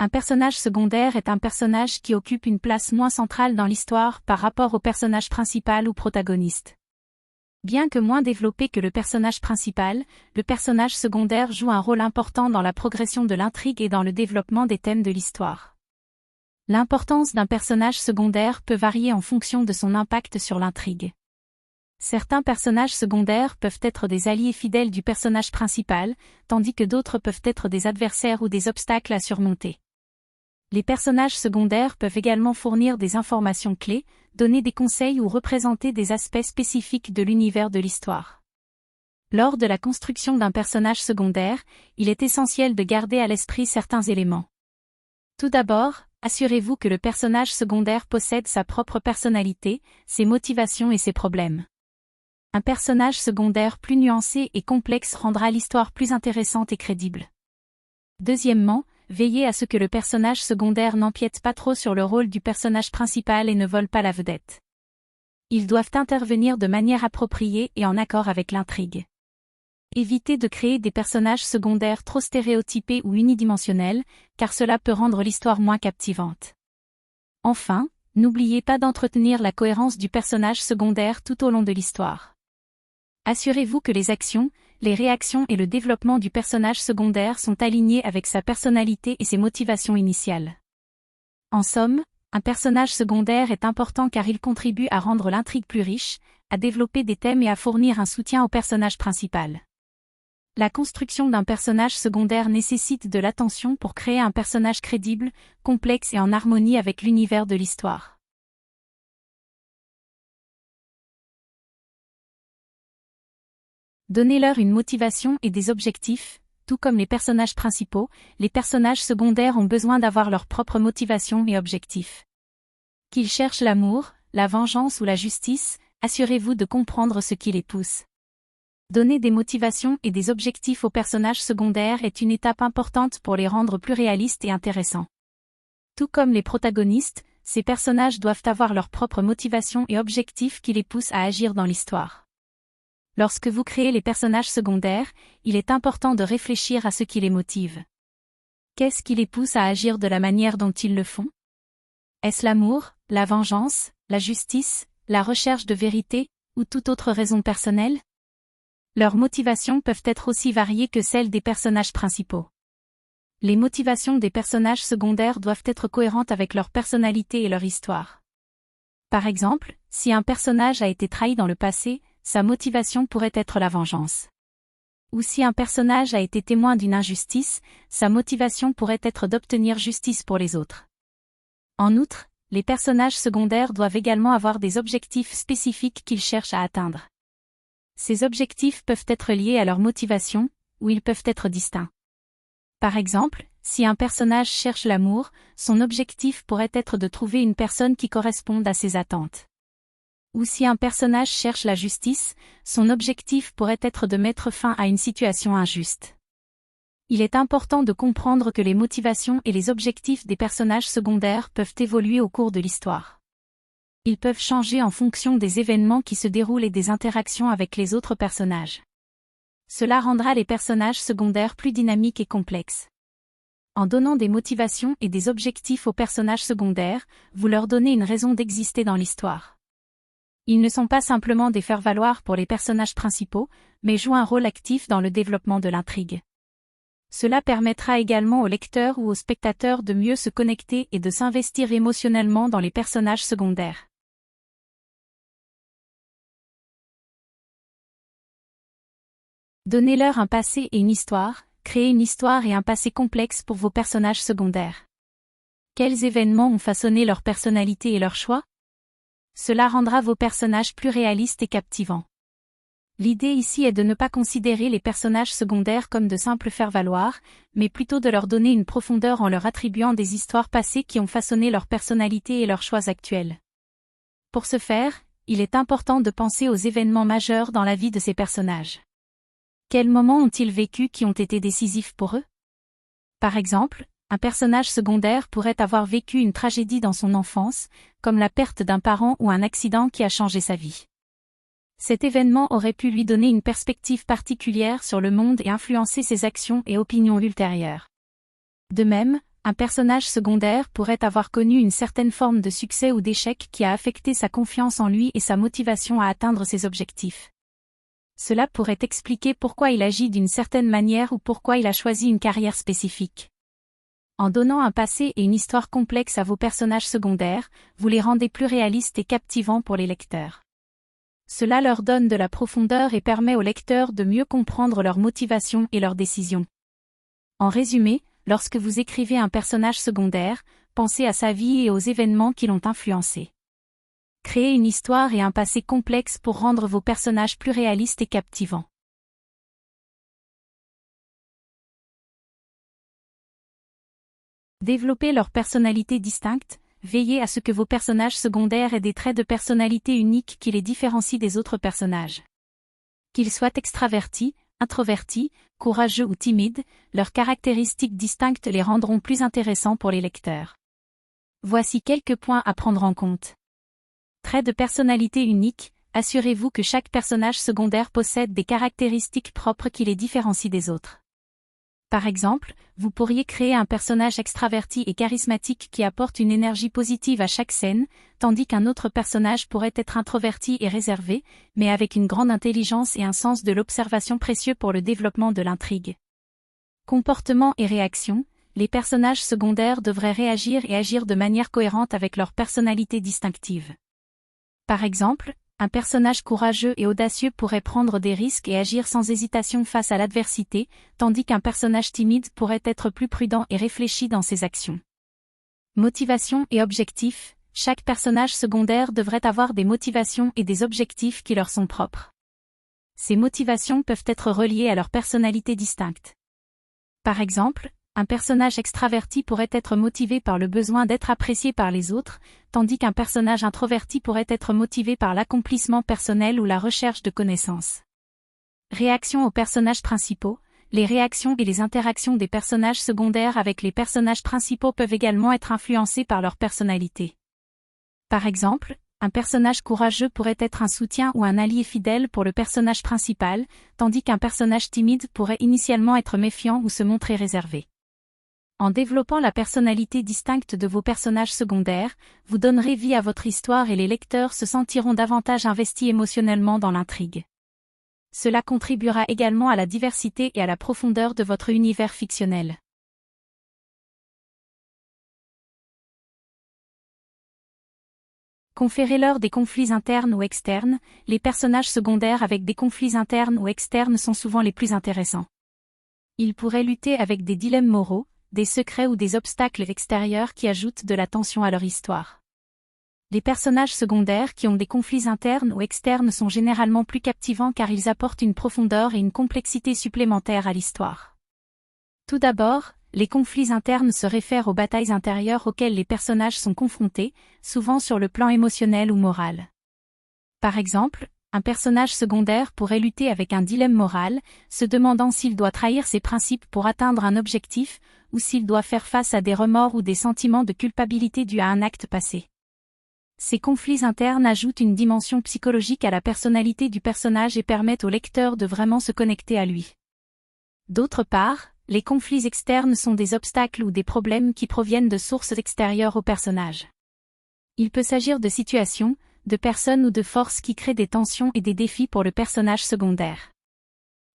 Un personnage secondaire est un personnage qui occupe une place moins centrale dans l'histoire par rapport au personnage principal ou protagoniste. Bien que moins développé que le personnage principal, le personnage secondaire joue un rôle important dans la progression de l'intrigue et dans le développement des thèmes de l'histoire. L'importance d'un personnage secondaire peut varier en fonction de son impact sur l'intrigue. Certains personnages secondaires peuvent être des alliés fidèles du personnage principal, tandis que d'autres peuvent être des adversaires ou des obstacles à surmonter. Les personnages secondaires peuvent également fournir des informations clés, donner des conseils ou représenter des aspects spécifiques de l'univers de l'histoire. Lors de la construction d'un personnage secondaire, il est essentiel de garder à l'esprit certains éléments. Tout d'abord, assurez-vous que le personnage secondaire possède sa propre personnalité, ses motivations et ses problèmes. Un personnage secondaire plus nuancé et complexe rendra l'histoire plus intéressante et crédible. Deuxièmement, veillez à ce que le personnage secondaire n'empiète pas trop sur le rôle du personnage principal et ne vole pas la vedette. Ils doivent intervenir de manière appropriée et en accord avec l'intrigue. Évitez de créer des personnages secondaires trop stéréotypés ou unidimensionnels, car cela peut rendre l'histoire moins captivante. Enfin, n'oubliez pas d'entretenir la cohérence du personnage secondaire tout au long de l'histoire. Assurez-vous que les actions, les réactions et le développement du personnage secondaire sont alignés avec sa personnalité et ses motivations initiales. En somme, un personnage secondaire est important car il contribue à rendre l'intrigue plus riche, à développer des thèmes et à fournir un soutien au personnage principal. La construction d'un personnage secondaire nécessite de l'attention pour créer un personnage crédible, complexe et en harmonie avec l'univers de l'histoire. Donnez-leur une motivation et des objectifs. Tout comme les personnages principaux, les personnages secondaires ont besoin d'avoir leur propre motivation et objectifs. Qu'ils cherchent l'amour, la vengeance ou la justice, assurez-vous de comprendre ce qui les pousse. Donner des motivations et des objectifs aux personnages secondaires est une étape importante pour les rendre plus réalistes et intéressants. Tout comme les protagonistes, ces personnages doivent avoir leur propre motivation et objectifs qui les poussent à agir dans l'histoire. Lorsque vous créez les personnages secondaires, il est important de réfléchir à ce qui les motive. Qu'est-ce qui les pousse à agir de la manière dont ils le font? Est-ce l'amour, la vengeance, la justice, la recherche de vérité, ou toute autre raison personnelle? Leurs motivations peuvent être aussi variées que celles des personnages principaux. Les motivations des personnages secondaires doivent être cohérentes avec leur personnalité et leur histoire. Par exemple, si un personnage a été trahi dans le passé, sa motivation pourrait être la vengeance. Ou si un personnage a été témoin d'une injustice, sa motivation pourrait être d'obtenir justice pour les autres. En outre, les personnages secondaires doivent également avoir des objectifs spécifiques qu'ils cherchent à atteindre. Ces objectifs peuvent être liés à leur motivation, ou ils peuvent être distincts. Par exemple, si un personnage cherche l'amour, son objectif pourrait être de trouver une personne qui corresponde à ses attentes. Ou si un personnage cherche la justice, son objectif pourrait être de mettre fin à une situation injuste. Il est important de comprendre que les motivations et les objectifs des personnages secondaires peuvent évoluer au cours de l'histoire. Ils peuvent changer en fonction des événements qui se déroulent et des interactions avec les autres personnages. Cela rendra les personnages secondaires plus dynamiques et complexes. En donnant des motivations et des objectifs aux personnages secondaires, vous leur donnez une raison d'exister dans l'histoire. Ils ne sont pas simplement des faire-valoir pour les personnages principaux, mais jouent un rôle actif dans le développement de l'intrigue. Cela permettra également aux lecteurs ou aux spectateurs de mieux se connecter et de s'investir émotionnellement dans les personnages secondaires. Donnez-leur un passé et une histoire, créez une histoire et un passé complexe pour vos personnages secondaires. Quels événements ont façonné leur personnalité et leur choix? Cela rendra vos personnages plus réalistes et captivants. L'idée ici est de ne pas considérer les personnages secondaires comme de simples faire-valoir, mais plutôt de leur donner une profondeur en leur attribuant des histoires passées qui ont façonné leur personnalité et leurs choix actuels. Pour ce faire, il est important de penser aux événements majeurs dans la vie de ces personnages. Quels moments ont-ils vécu qui ont été décisifs pour eux? Par exemple, un personnage secondaire pourrait avoir vécu une tragédie dans son enfance, comme la perte d'un parent ou un accident qui a changé sa vie. Cet événement aurait pu lui donner une perspective particulière sur le monde et influencer ses actions et opinions ultérieures. De même, un personnage secondaire pourrait avoir connu une certaine forme de succès ou d'échec qui a affecté sa confiance en lui et sa motivation à atteindre ses objectifs. Cela pourrait expliquer pourquoi il agit d'une certaine manière ou pourquoi il a choisi une carrière spécifique. En donnant un passé et une histoire complexe à vos personnages secondaires, vous les rendez plus réalistes et captivants pour les lecteurs. Cela leur donne de la profondeur et permet aux lecteurs de mieux comprendre leurs motivations et leurs décisions. En résumé, lorsque vous écrivez un personnage secondaire, pensez à sa vie et aux événements qui l'ont influencé. Créez une histoire et un passé complexe pour rendre vos personnages plus réalistes et captivants. Développez leur personnalité distincte, veillez à ce que vos personnages secondaires aient des traits de personnalité uniques qui les différencient des autres personnages. Qu'ils soient extravertis, introvertis, courageux ou timides, leurs caractéristiques distinctes les rendront plus intéressants pour les lecteurs. Voici quelques points à prendre en compte. Traits de personnalité uniques, assurez-vous que chaque personnage secondaire possède des caractéristiques propres qui les différencient des autres. Par exemple, vous pourriez créer un personnage extraverti et charismatique qui apporte une énergie positive à chaque scène, tandis qu'un autre personnage pourrait être introverti et réservé, mais avec une grande intelligence et un sens de l'observation précieux pour le développement de l'intrigue. Comportement et réaction, les personnages secondaires devraient réagir et agir de manière cohérente avec leur personnalité distinctive. Par exemple, un personnage courageux et audacieux pourrait prendre des risques et agir sans hésitation face à l'adversité, tandis qu'un personnage timide pourrait être plus prudent et réfléchi dans ses actions. Motivation et objectifs, chaque personnage secondaire devrait avoir des motivations et des objectifs qui leur sont propres. Ces motivations peuvent être reliées à leur personnalité distincte. Par exemple, un personnage extraverti pourrait être motivé par le besoin d'être apprécié par les autres, tandis qu'un personnage introverti pourrait être motivé par l'accomplissement personnel ou la recherche de connaissances. Réaction aux personnages principaux, les réactions et les interactions des personnages secondaires avec les personnages principaux peuvent également être influencées par leur personnalité. Par exemple, un personnage courageux pourrait être un soutien ou un allié fidèle pour le personnage principal, tandis qu'un personnage timide pourrait initialement être méfiant ou se montrer réservé. En développant la personnalité distincte de vos personnages secondaires, vous donnerez vie à votre histoire et les lecteurs se sentiront davantage investis émotionnellement dans l'intrigue. Cela contribuera également à la diversité et à la profondeur de votre univers fictionnel. Conférez-leur des conflits internes ou externes, les personnages secondaires avec des conflits internes ou externes sont souvent les plus intéressants. Ils pourraient lutter avec des dilemmes moraux, des secrets ou des obstacles extérieurs qui ajoutent de la tension à leur histoire. Les personnages secondaires qui ont des conflits internes ou externes sont généralement plus captivants car ils apportent une profondeur et une complexité supplémentaires à l'histoire. Tout d'abord, les conflits internes se réfèrent aux batailles intérieures auxquelles les personnages sont confrontés, souvent sur le plan émotionnel ou moral. Par exemple, un personnage secondaire pourrait lutter avec un dilemme moral, se demandant s'il doit trahir ses principes pour atteindre un objectif, ou s'il doit faire face à des remords ou des sentiments de culpabilité dus à un acte passé. Ces conflits internes ajoutent une dimension psychologique à la personnalité du personnage et permettent au lecteur de vraiment se connecter à lui. D'autre part, les conflits externes sont des obstacles ou des problèmes qui proviennent de sources extérieures au personnage. Il peut s'agir de situations, de personnes ou de forces qui créent des tensions et des défis pour le personnage secondaire.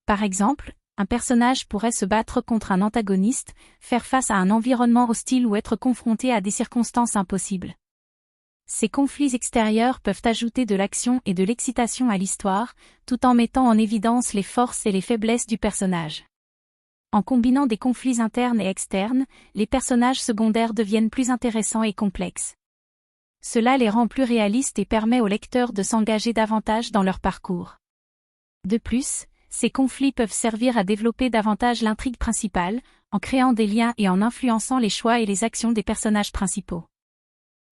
Par exemple, un personnage pourrait se battre contre un antagoniste, faire face à un environnement hostile ou être confronté à des circonstances impossibles. Ces conflits extérieurs peuvent ajouter de l'action et de l'excitation à l'histoire, tout en mettant en évidence les forces et les faiblesses du personnage. En combinant des conflits internes et externes, les personnages secondaires deviennent plus intéressants et complexes. Cela les rend plus réalistes et permet aux lecteurs de s'engager davantage dans leur parcours. De plus, ces conflits peuvent servir à développer davantage l'intrigue principale, en créant des liens et en influençant les choix et les actions des personnages principaux.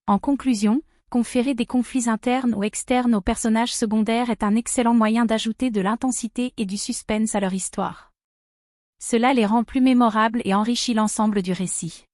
En conclusion, conférer des conflits internes ou externes aux personnages secondaires est un excellent moyen d'ajouter de l'intensité et du suspense à leur histoire. Cela les rend plus mémorables et enrichit l'ensemble du récit.